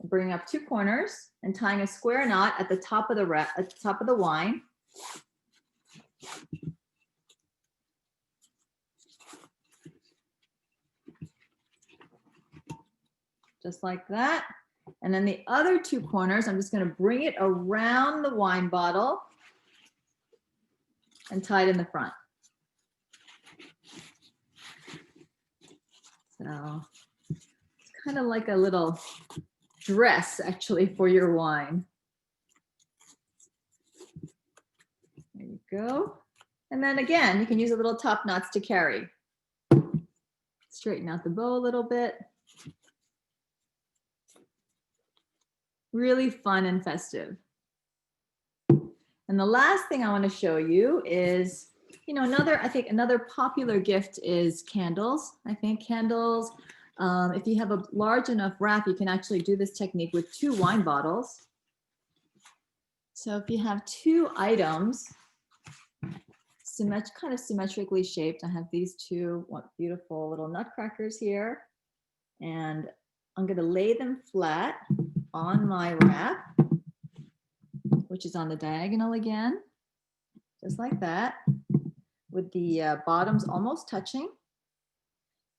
Bring up two corners and tying a square knot at the top of the wine. Just like that. And then the other two corners, I'm just going to bring it around the wine bottle. and tied in the front. So it's kind of like a little dress actually for your wine. There you go. And then again, you can use a little top knots to carry. Straighten out the bow a little bit. Really fun and festive. And the last thing I want to show you is, you know, I think another popular gift is candles. I think candles, if you have a large enough wrap, you can actually do this technique with 2 wine bottles. So if you have 2 items, kind of symmetrically shaped. I have these 2 beautiful little nutcrackers here, and I'm going to lay them flat on my wrap, which is on the diagonal again, just like that, with the bottoms almost touching.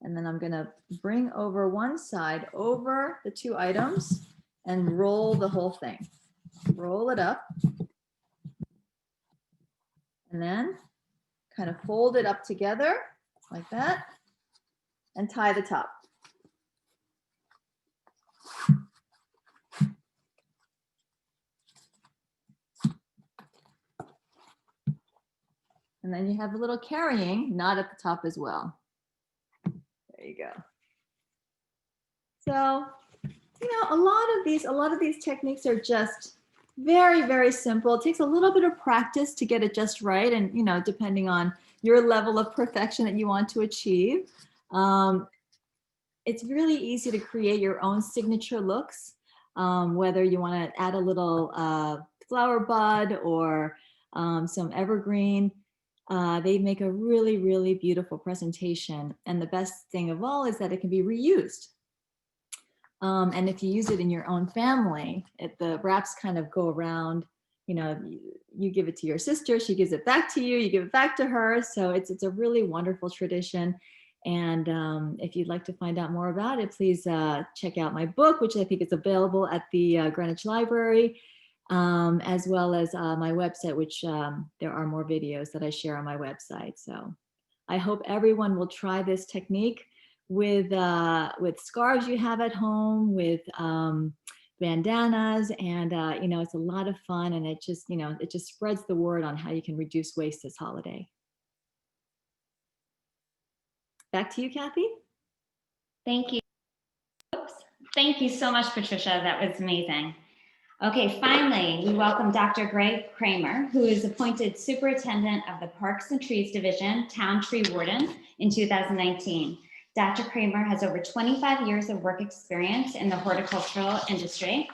And then I'm going to bring over one side over the 2 items and roll the whole thing. Roll it up, and then kind of fold it up together like that and tie the top. And then you have a little carrying knot at the top as well. There you go. So, you know, a lot of these techniques are just very, very simple. It takes a little bit of practice to get it just right. And, you know, depending on your level of perfection that you want to achieve, it's really easy to create your own signature looks, whether you want to add a little flower bud or some evergreen. They make a really, really beautiful presentation. And the best thing of all is that it can be reused. And if you use it in your own family, the wraps kind of go around, you know, you give it to your sister, she gives it back to you, you give it back to her. So it's a really wonderful tradition. And if you'd like to find out more about it, please check out my book, which I think is available at the Greenwich Library, as well as my website, which there are more videos that I share on my website. So I hope everyone will try this technique with scarves you have at home, with bandanas, and you know, it's a lot of fun, and it just spreads the word on how you can reduce waste this holiday. Back to you, Kathy. Thank you. Oops. Thank you so much, Patricia. That was amazing. Okay, finally, we welcome Dr. Gregory Kramer, who is appointed Superintendent of the Parks and Trees Division, Town Tree Warden in 2019. Dr. Kramer has over 25 years of work experience in the horticultural industry,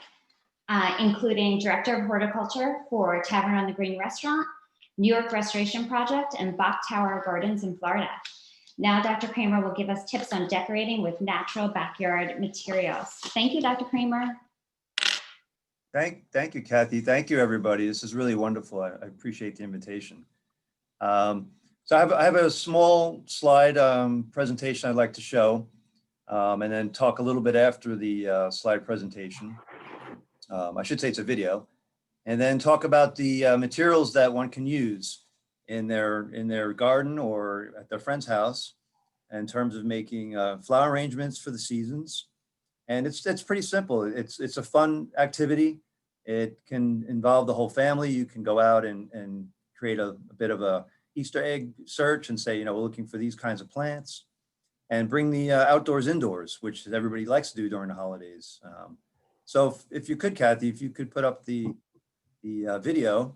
including Director of Horticulture for Tavern on the Green Restaurant, New York Restoration Project, and Bach Tower Gardens in Florida. Now, Dr. Kramer will give us tips on decorating with natural backyard materials. Thank you, Dr. Kramer. Thank you, Kathy. Thank you, everybody. This is really wonderful. I appreciate the invitation. So I have a small slide presentation I'd like to show, and then talk a little bit after the slide presentation. I should say it's a video, and then talk about the materials that one can use in their garden or at their friend's house in terms of making flower arrangements for the seasons. And it's pretty simple. It's a fun activity. It can involve the whole family. You can go out and create a bit of a Easter egg search and say, you know, we're looking for these kinds of plants, and bring the outdoors indoors, which everybody likes to do during the holidays. So if you could, Kathy, if you could put up the video,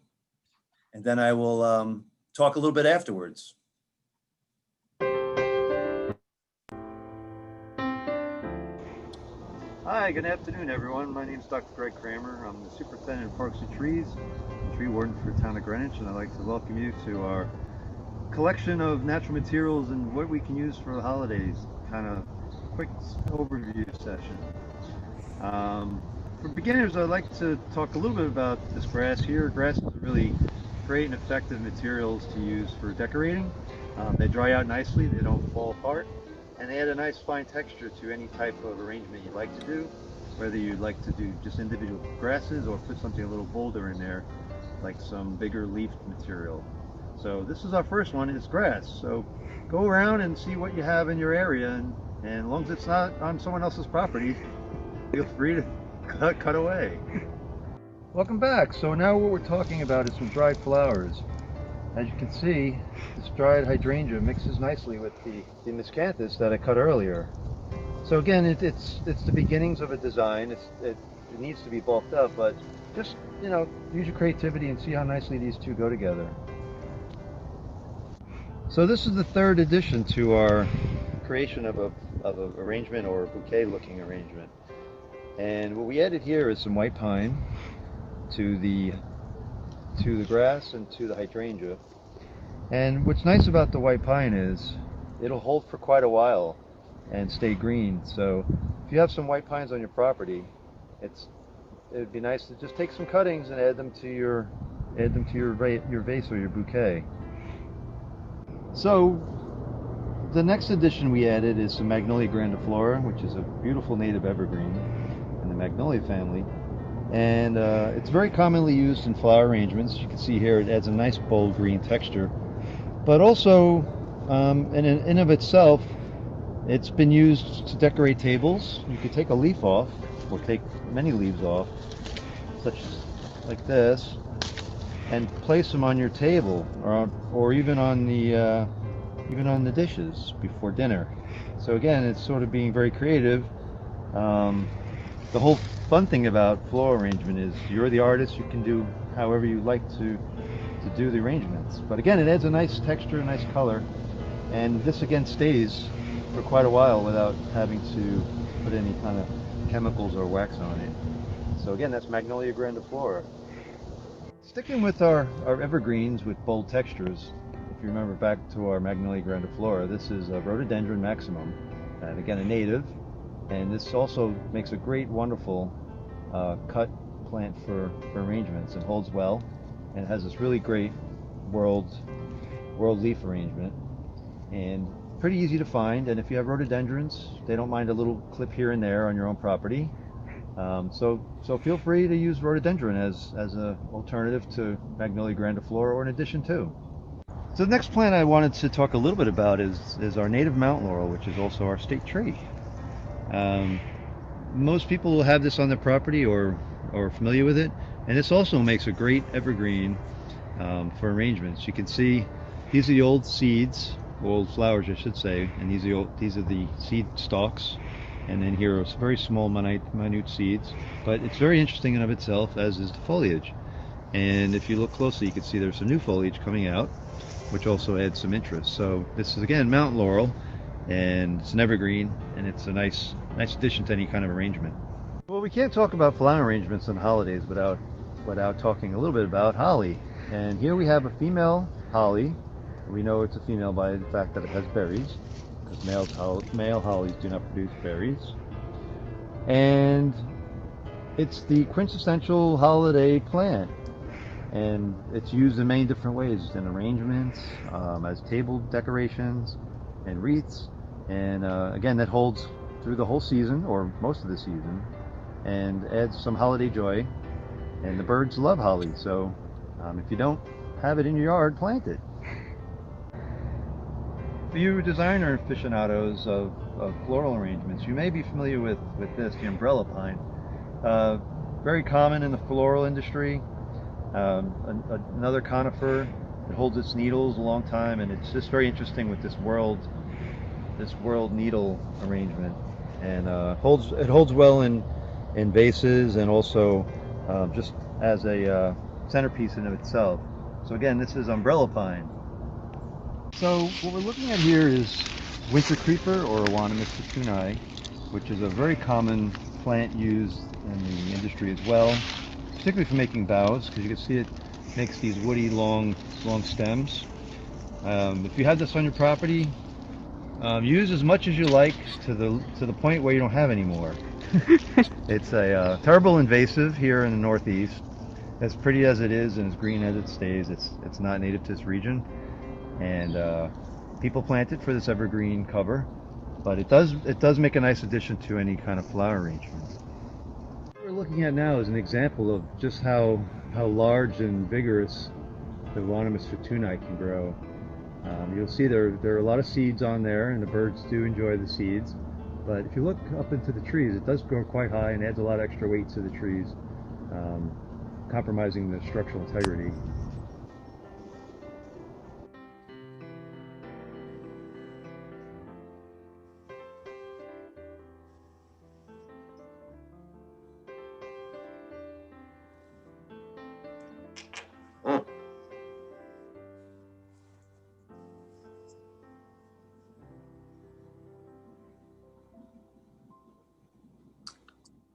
and then I will talk a little bit afterwards. Hi, good afternoon, everyone. My name is Dr. Greg Kramer. I'm the Superintendent of Parks and Trees, and Tree Warden for the town of Greenwich, and I'd like to welcome you to our collection of natural materials and what we can use for the holidays. Kind of quick overview session. For beginners, I'd like to talk a little bit about this grass here. Grass is a really great and effective materials to use for decorating. They dry out nicely, they don't fall apart, and they add a nice fine texture to any type of arrangement you'd like to do, whether you'd like to do just individual grasses or put something a little bolder in there, like some bigger leafed material. So this is our first one, it's grass. So go around and see what you have in your area, and as long as it's not on someone else's property, feel free to cut away. Welcome back. So now what we're talking about is some dried flowers. As you can see, this dried hydrangea mixes nicely with the miscanthus that I cut earlier. So again, it's the beginnings of a design. It needs to be bulked up, but just, you know, use your creativity and see how nicely these two go together. So this is the third addition to our creation of a arrangement, or a bouquet looking arrangement. And what we added here is some white pine to the grass and to the hydrangea. And what's nice about the white pine is it'll hold for quite a while and stay green. So if you have some white pines on your property, it'd be nice to just take some cuttings and add them to your vase or your bouquet. So the next addition we added is some Magnolia grandiflora, which is a beautiful native evergreen in the magnolia family. And it's very commonly used in flower arrangements. You can see here it adds a nice bold green texture. But also, in of itself, it's been used to decorate tables. You could take a leaf off, or take many leaves off, such as like this, and place them on your table, or even on the dishes before dinner. So again, it's sort of being very creative. The whole fun thing about floral arrangement is you're the artist. You can do however you like to do the arrangements. But again, it adds a nice texture, a nice color, and this again stays for quite a while without having to put any kind of chemicals or wax on it. So again, that's Magnolia grandiflora. Sticking with our evergreens with bold textures, if you remember back to our Magnolia grandiflora, this is a rhododendron maximum, and again a native. And this also makes a great, wonderful cut plant for arrangements. It holds well, and it has this really great world leaf arrangement, and pretty easy to find. And if you have rhododendrons, they don't mind a little clip here and there on your own property. So feel free to use rhododendron as an alternative to Magnolia grandiflora, or an addition to. So the next plant I wanted to talk a little bit about is our native mountain laurel, which is also our state tree. Most people will have this on their property or familiar with it, and this also makes a great evergreen for arrangements. You can see these are the old seeds, old flowers I should say, and these are the seed stalks, and then here are very small minute seeds, but it's very interesting in of itself, as is the foliage. And if you look closely, you can see there's some new foliage coming out, which also adds some interest. So this is again mountain laurel, and it's an evergreen, and it's a nice addition to any kind of arrangement. Well, we can't talk about flower arrangements on holidays without talking a little bit about holly. And here we have a female holly. We know it's a female by the fact that it has berries, because male hollies do not produce berries. And it's the quintessential holiday plant, and it's used in many different ways, in arrangements, as table decorations and wreaths. And again, that holds through the whole season, or most of the season, and adds some holiday joy. And the birds love holly, so if you don't have it in your yard, plant it. For you designer aficionados of floral arrangements, you may be familiar with this, the umbrella pine. Very common in the floral industry. Another conifer. It holds its needles a long time, and it's just very interesting with this world needle arrangement, and it holds well in vases, and also just as a centerpiece in of itself. So again, this is umbrella pine. So what we're looking at here is winter creeper, or Awanima tutunae, which is a very common plant used in the industry as well, particularly for making boughs, because you can see it makes these woody long stems. If you have this on your property, use as much as you like to the point where you don't have any more. It's a terrible invasive here in the Northeast. As pretty as it is and as green as it stays, it's not native to this region, and people plant it for this evergreen cover, but it does make a nice addition to any kind of flower arrangement. What we're looking at now is an example of just how large and vigorous the Euonymus fortunae can grow. You'll see there are a lot of seeds on there, and the birds do enjoy the seeds. But if you look up into the trees, it does grow quite high and adds a lot of extra weight to the trees, compromising the structural integrity.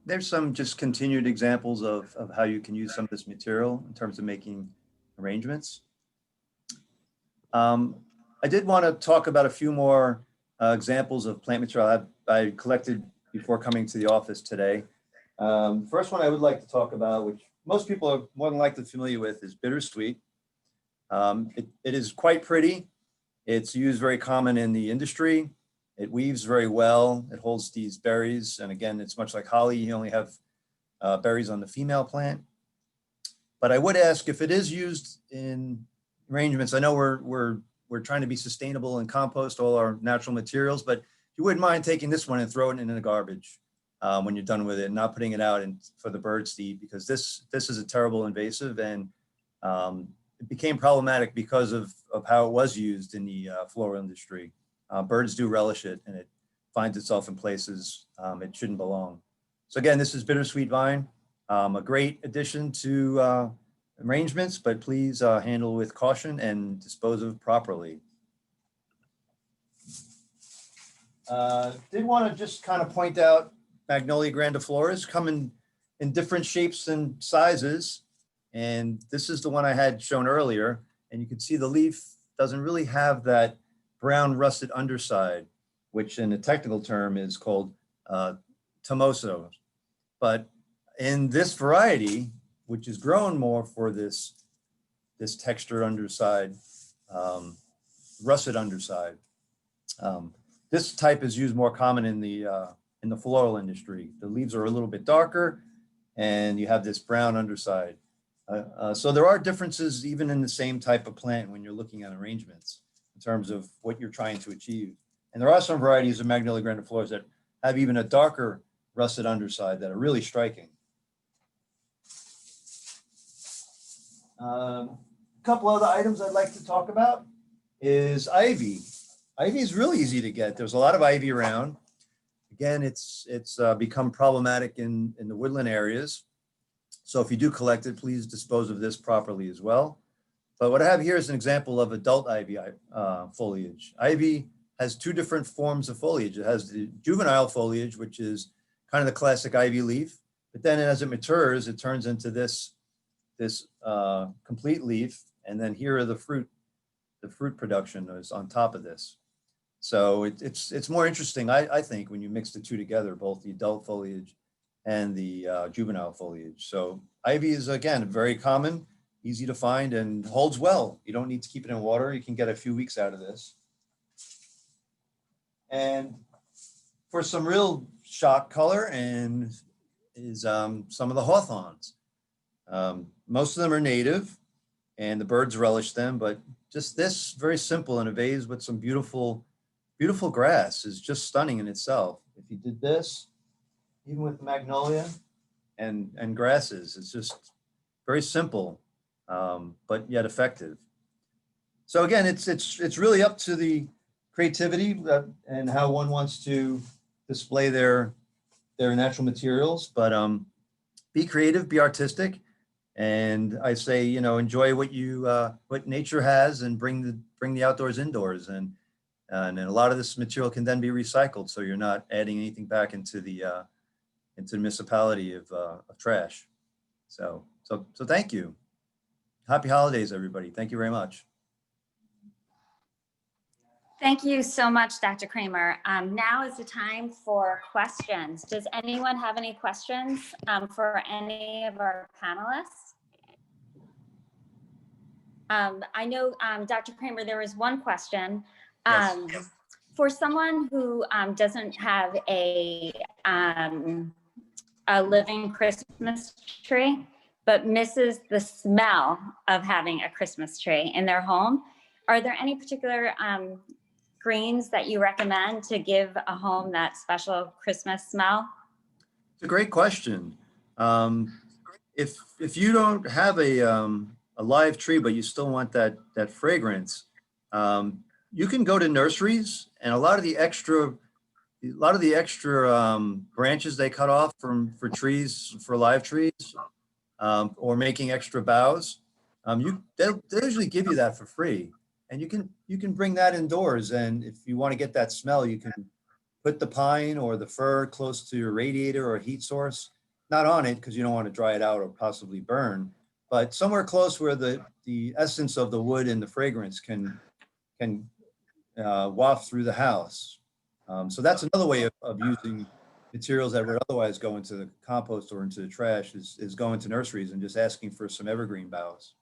There's some just continued examples of how you can use some of this material in terms of making arrangements. I did want to talk about a few more examples of plant material I collected before coming to the office today. First one I would like to talk about, which most people are more than likely familiar with, is bittersweet. It is quite pretty. It's used very common in the industry. It weaves very well. It holds these berries. And again, it's much like holly. You only have berries on the female plant. But I would ask if it is used in arrangements. I know we're trying to be sustainable and compost all our natural materials, but you wouldn't mind taking this one and throwing it in the garbage when you're done with it and not putting it out for the birds to eat, because this is a terrible invasive, and it became problematic because of how it was used in the floral industry. Birds do relish it, and it finds itself in places it shouldn't belong. So again, this is bittersweet vine, a great addition to arrangements, but please handle with caution and dispose of properly. Did want to just kind of point out Magnolia grandiflora come in different shapes and sizes. And this is the one I had shown earlier. And you can see the leaf doesn't really have that brown rusted underside, which in a technical term is called tomoso. But in this variety, which is grown more for this texture underside, russet underside, this type is used more common in the floral industry. The leaves are a little bit darker, and you have this brown underside. So there are differences even in the same type of plant when you're looking at arrangements in terms of what you're trying to achieve. And there are some varieties of Magnolia grandiflora that have even a darker russet underside that are really striking. A couple other items I'd like to talk about is ivy. Ivy is really easy to get. There's a lot of ivy around. Again, it's become problematic in the woodland areas. So if you do collect it, please dispose of this properly as well. But what I have here is an example of adult ivy foliage. Ivy has two different forms of foliage. It has the juvenile foliage, which is kind of the classic ivy leaf. But then as it matures, it turns into this complete leaf. And then here are the fruit production is on top of this. So it's more interesting, I think, when you mix the two together, both the adult foliage and the juvenile foliage. So ivy is, again, very common, easy to find, and holds well. You don't need to keep it in water. You can get a few weeks out of this. And for some real shock color and is some of the hawthorns. Most of them are native and the birds relish them, but just this very simple in a vase with some beautiful grass is just stunning in itself. If you did this, even with magnolia and grasses, it's just very simple, but yet effective. So again, it's really up to the creativity and how one wants to display their natural materials, but be creative, be artistic. And I say, enjoy what nature has and bring the outdoors indoors. And a lot of this material can then be recycled. So you're not adding anything back into the municipality of trash. So thank you. Happy holidays, everybody. Thank you very much. Thank you so much, Dr. Kramer. Now is the time for questions. Does anyone have any questions for any of our panelists? I know, Dr. Kramer, there was one question. Yes. For someone who doesn't have a living Christmas tree, but misses the smell of having a Christmas tree in their home. Are there any particular greens that you recommend to give a home that special Christmas smell? It's a great question. If you don't have a live tree, but you still want that fragrance, you can go to nurseries, and a lot of the extra branches they cut off for trees, for live trees, or making extra boughs, they'll usually give you that for free, and you can bring that indoors. And if you want to get that smell, you can put the pine or the fir close to your radiator or heat source, not on it because you don't want to dry it out or possibly burn, but somewhere close where the essence of the wood and the fragrance can waft through the house. So that's another way of using materials that would otherwise go into the compost or into the trash, is going to nurseries and just asking for some evergreen boughs.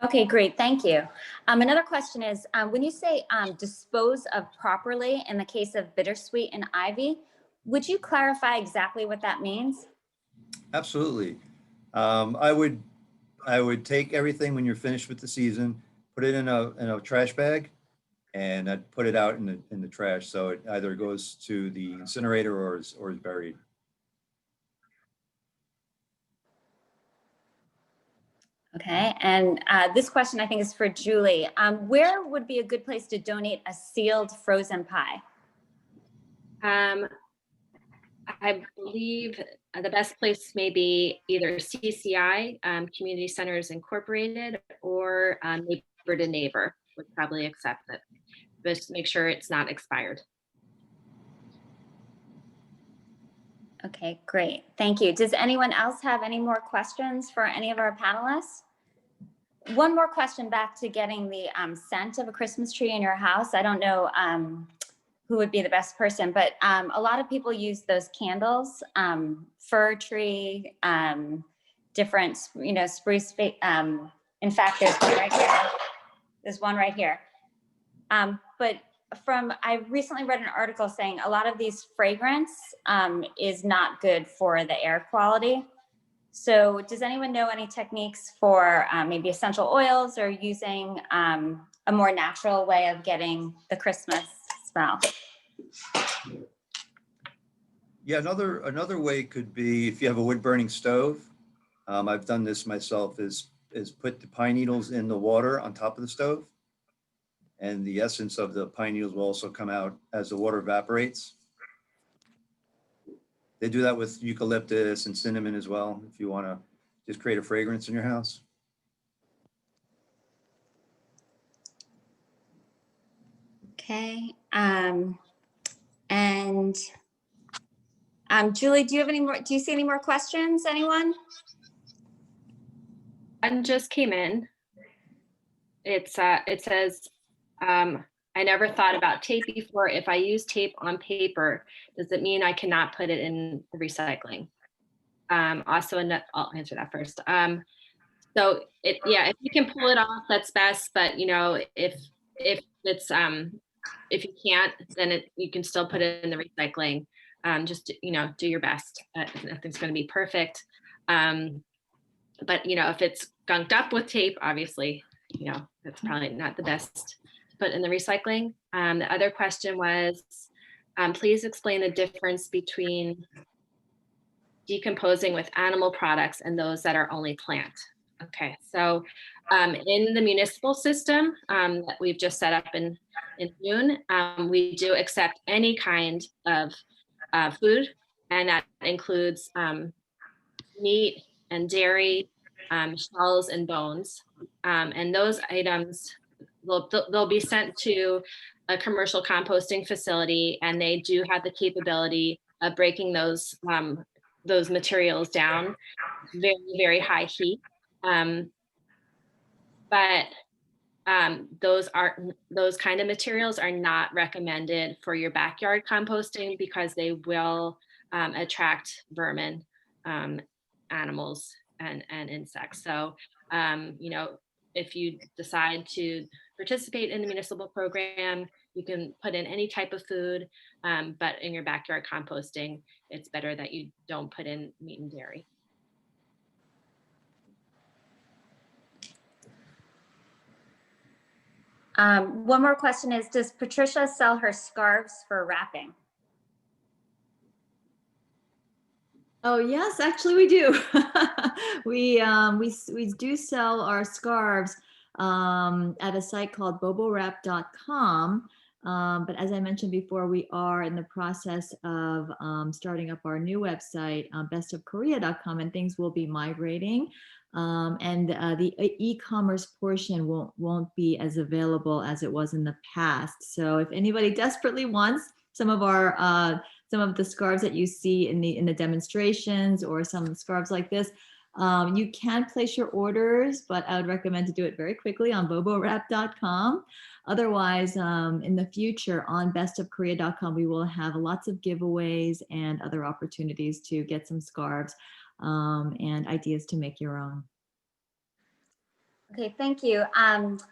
Okay, great, thank you. Another question is, when you say dispose of properly in the case of bittersweet and ivy, would you clarify exactly what that means? Absolutely. I would take everything when you're finished with the season, put it in a trash bag, and I'd put it out in the trash. So it either goes to the incinerator or is buried. Okay, and this question I think is for Julie. Where would be a good place to donate a sealed frozen pie? I believe the best place may be either CCI, Community Centers Incorporated, or Neighbor to Neighbor would probably accept it. Just make sure it's not expired. Okay, great, thank you. Does anyone else have any more questions for any of our panelists? One more question back to getting the scent of a Christmas tree in your house. I don't know who would be the best person, but a lot of people use those candles, fir tree, different, spruce. In fact, there's one right here. There's one right here. But I recently read an article saying a lot of these fragrance is not good for the air quality. So does anyone know any techniques for maybe essential oils or using a more natural way of getting the Christmas smell? Yeah, another way could be if you have a wood burning stove. I've done this myself, is put the pine needles in the water on top of the stove, and the essence of the pine needles will also come out as the water evaporates. They do that with eucalyptus and cinnamon as well, if you want to just create a fragrance in your house. Okay. Julie, do you see any more questions, anyone? One just came in. It says, I never thought about tape before. If I use tape on paper, does it mean I cannot put it in the recycling? Also, I'll answer that first. So if you can pull it off, that's best. But if it's if you can't, then you can still put it in the recycling. Just do your best. Nothing's going to be perfect. But if it's gunked up with tape, obviously, that's probably not the best to put in the recycling. The other question was, please explain the difference between decomposing with animal products and those that are only plant. Okay, so in the municipal system that we've just set up in June, we do accept any kind of food, and that includes meat and dairy, shells and bones. And those items, they'll be sent to a commercial composting facility, and they do have the capability of breaking those materials down very, very high heat. But those kind of materials are not recommended for your backyard composting because they will attract vermin, animals, and insects. So, if you decide to participate in the municipal program, You can put in any type of food, but in your backyard composting, it's better that you don't put in meat and dairy. One more question is, does Patricia sell her scarves for wrapping? Oh yes, actually we do. we do sell our scarves at a site called BOBOWrap.com. But as I mentioned before, we are in the process of starting up our new website, bestofkorea.com, and things will be migrating. And the e-commerce portion won't be as available as it was in the past. So if anybody desperately wants some of the scarves that you see in the demonstrations, or some scarves like this, you can place your orders, but I would recommend to do it very quickly on BOBOWrap.com. Otherwise, in the future on bestofkorea.com, we will have lots of giveaways and other opportunities to get some scarves and ideas to make your own. Okay, thank you.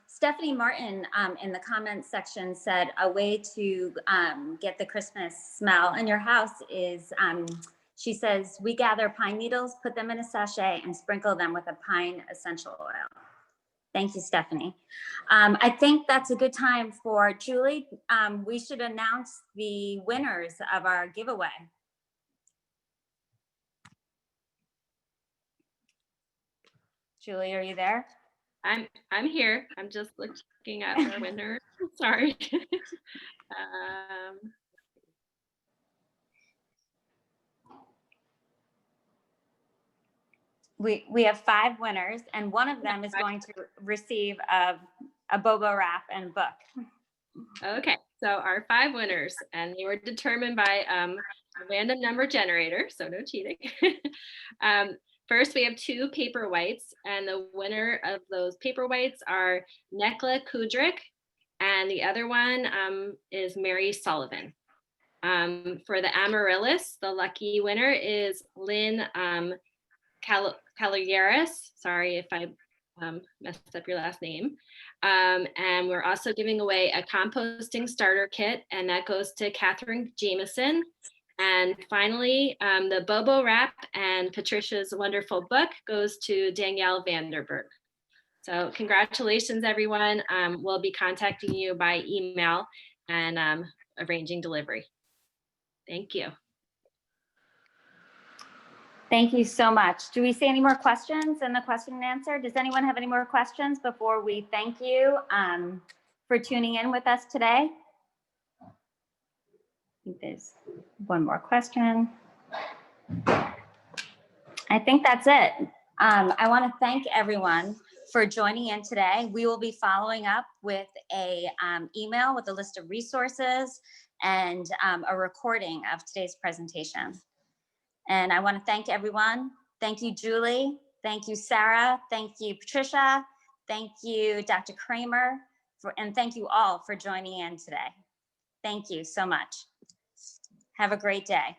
Stephanie Martin in the comments section said a way to get the Christmas smell in your house is, she says, we gather pine needles, put them in a sachet, and sprinkle them with a pine essential oil. Thank you, Stephanie. I think that's a good time for Julie. We should announce the winners of our giveaway. Julie, are you there? I'm here. I'm just looking at our winner. Sorry. We have 5 winners, and one of them is going to receive a BOBO Wrap and book. Okay, so our 5 winners, and they were determined by a random number generator, so no cheating. First, we have 2 paperweights, and the winner of those paperweights are Nekla Kudrick, and the other one is Mary Sullivan. For the Amaryllis, the lucky winner is Lynn Calayeras. Sorry if I messed up your last name. And we're also giving away a composting starter kit, and that goes to Catherine Jameson. And finally, the BOBO Wrap and Patricia's wonderful book goes to Danielle Vanderberg. So congratulations, everyone. We'll be contacting you by email and arranging delivery. Thank you. Thank you so much. Do we see any more questions in the question and answer? Does anyone have any more questions before we thank you for tuning in with us today? I think there's one more question. I think that's it. I want to thank everyone for joining in today. We will be following up with a email with a list of resources and a recording of today's presentation. And I want to thank everyone. Thank you, Julie. Thank you, Sarah. Thank you, Patricia. Thank you, Dr. Kramer, and thank you all for joining in today. Thank you so much. Have a great day.